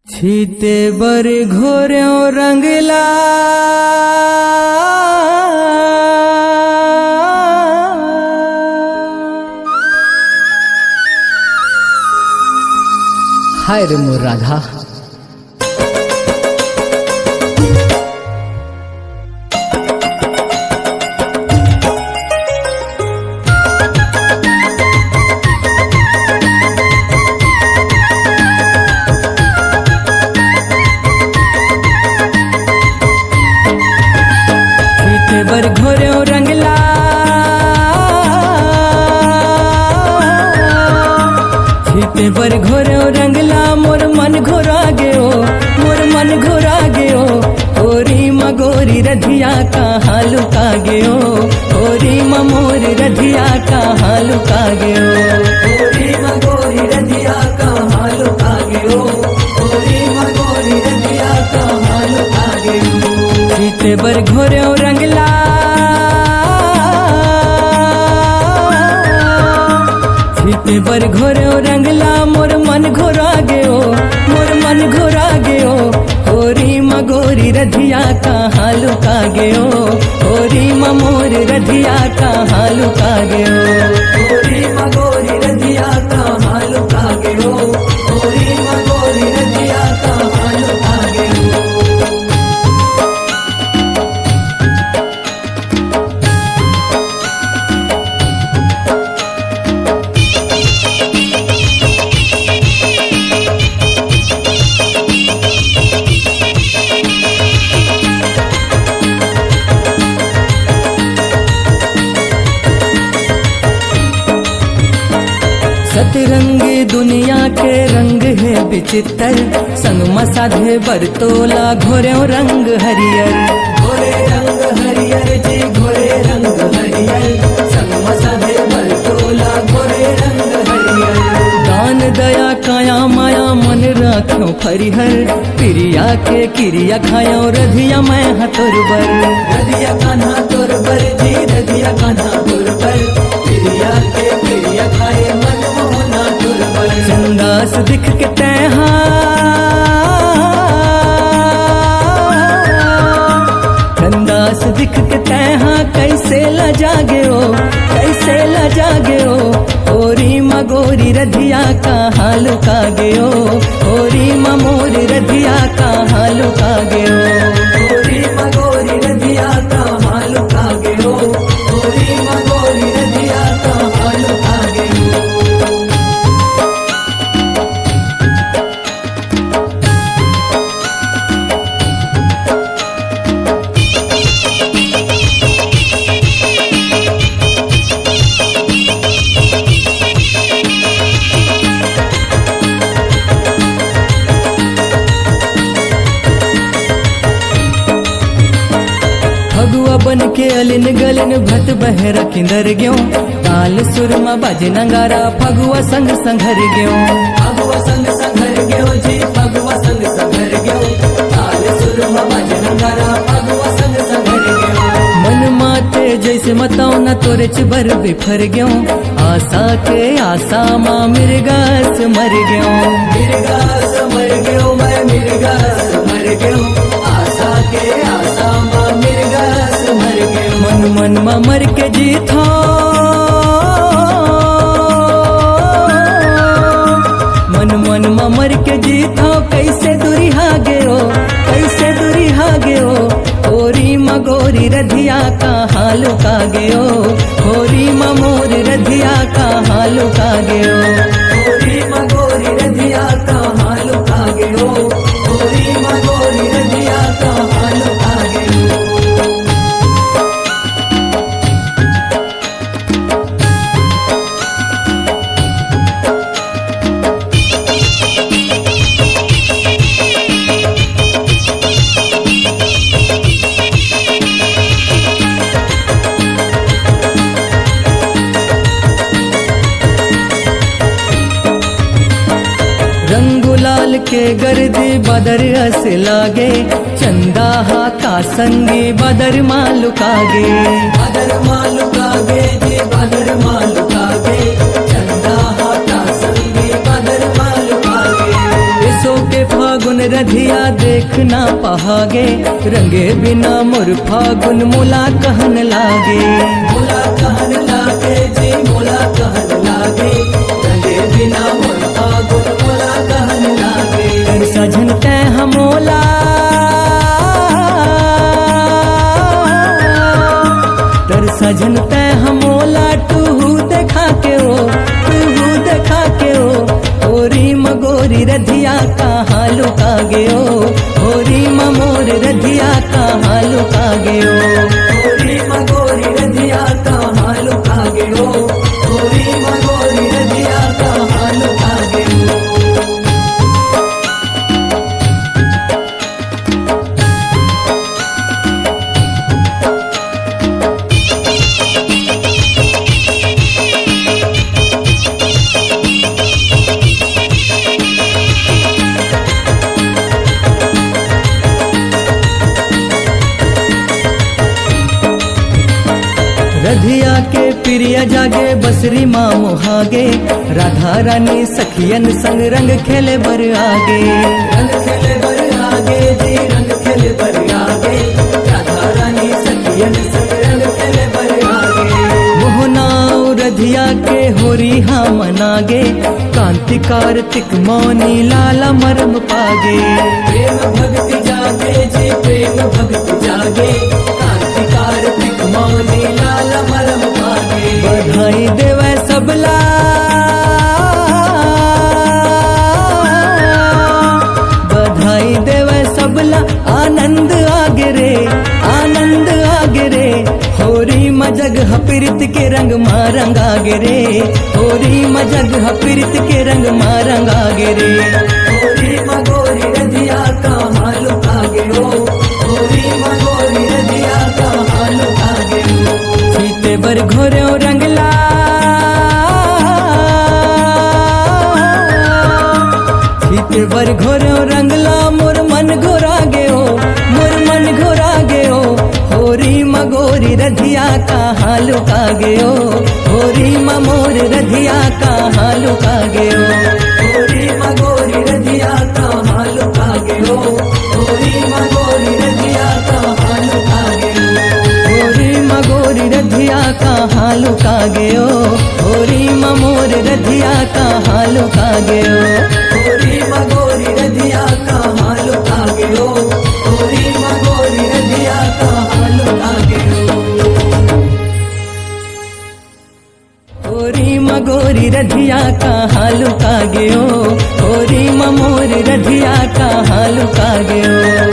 छीते बर घोर्यों रंगला हाय रे मोर राधा। बर घोर्यों रंगला छीते बर घोर्यों रंगला मोर मन घोरा गयो मोर मन घोरा गयो ओरी मगोरी रधिया का हालू का गयो ओरी मोर रधिया का हालू का गयो ओरी मगोरी रधिया का हालू का गयो ओरी मगोरी रधिया का हालू का गयो छीते बर घोर्यों रंगला छीते बर घोर्यों रंगला मोर मन घोरा गयो मोर मन घोरा गयो ओरी मगोरी रधिया का हालू का गयो ओरी मोर रधिया का हालू का गयो ओरी मगोरी रधिया का हालू का गयो ओरी मगोरी रधिया का हालू का गयो। सतरंगी दुनिया के रंग है विचित्र संग मसाधे बरतोला घोर्यों रंग हरियर घोरे रंग हरियर जी घोरे रंग हरियर संग मसाधे बरतोला घोरे रंग हरियर दान दया काया माया मन राख्यो फरिहर प्रिया के क्रिया खायो रधिया मैं हतुर बर रधिया कान्हा तुर बर जी रधिया कान्हा तुर बर प्रिया के क्रिया खाए मन चंदास दिख के तैहा चंदास दिख के तैहा कैसे लजा गयो कैसे लजा गयो ओरी मगोरी रधिया का हालू का गयो ओरी मोर रधिया का हालू का गयो ओरी मगोरी रधिया का हालू का गयो ओरी मगोरी रधिया का हालू का गयो। भगुआ बन के अलिन गलिन भट बहरा किंदर ग्यो ताल सुरमा बाजे नंगारा फगुआ संग संघर ग्यो फगुआ संग संघर ग्यो जी फगुआ संग संघर ग्यो ताल सुरमा बाजे नंगारा फगुआ संग संघर ग्यो मन माते जैसे मताओ न तोरे चिबर बिफर ग्यो आशा के आशा माँ मिर्गास मर ग्यो मिर्गास मर ग्यो मैं मिर्गास मर ग्यो आशा के आशा माँ मिर्गास मर ग्यो मन मन माँ मर के जीतो मन मन माँ मर के जीतो कैसे दुरिहा गयो कैसे दुरिहा गयो ओरी मगोरी रधिया का हालू का गयो ओरी मोर रधिया का हालू का गयो ओरी मगोरी रधिया का हालू का गयो ओरी मगोरी रधिया का हालू का गयो। रंगुलाल के गर्दी बदर अस लागे चंदा हा का संगी बदर मालू कागे बदर मालू कागे जी बदर मालू कागे चंदा हा का संगी बदर मालू कागे सो के फागुन रधिया देख ना पहागे, रंगे बिना मोर फागुन मोला कहन लागे। मोला कहन लागे जी मोला कहन लागे, रंगे बिना मोर फागुन मोला कहन लागे। तर सजन तै हमोला तर सजन तै हमोला टूहू देखा के ओ टूहू देखा के ओ। होरी मगोरी रधिया कहाँ लुका गयो, होरी ममोर रधिया कहाँ लुका गयो। होरी मगोरी रधिया कहाँ लुका गयो, होरी मगोरी रधिया कहाँ लुका गयो। रधिया के प्रिय जागे बसरी माँ मोहागे, राधा रानी सखियन संग रंग खेले बर आगे। रंग खेले बर आगे जी रंग खेले बर आगे, राधा रानी सखियन संग रंग खेले बर आगे। मोहनाऊ रधिया के होरी हाँ मनागे, कांति कार्तिक मौनी लाला मरम पागे। प्रेम भक्ति जागे जी प्रेम भक्ति जागे, कांति कार्तिक मौनी लाला मरम पागे। बधाई देवे सबला बधाई देवे सबला, आनंद आगे रे आनंद आगे रे। होरी मजग हपिरित के रंग मारंग आगे रे, होरी मजग हपिरित के रंग मारंग आगे रे। होरी मगोरी रधिया कहाँ लुका गयो, होरी मगोरी रधिया कहाँ लुका गयो। सीते बर घोर्यो रंगला सीते बर घोर्यो रंगला, मोर मन घोरा गयो मोर मन घोरा गयो। होरी मगोरी रधिया कहाँ लुका गयो, होरी ममोर रधिया कहाँ लुका गयो। होरी मगोरी रधिया कहाँ लुका गयो, होरी मगोरी रधिया कहाँ लुका गयो। होरी मगोरी रधिया कहाँ लुका गयो, होरी ममोर रधिया कहाँ लुका गयो। होरी मगोरी रधिया कहाँ लुका गयो, होरी मगोरी रधिया कहाँ लुका गयो। होरी मगोरी रधिया कहाँ लुका गयो, होरी ममोर रधिया कहाँ लुका गयो।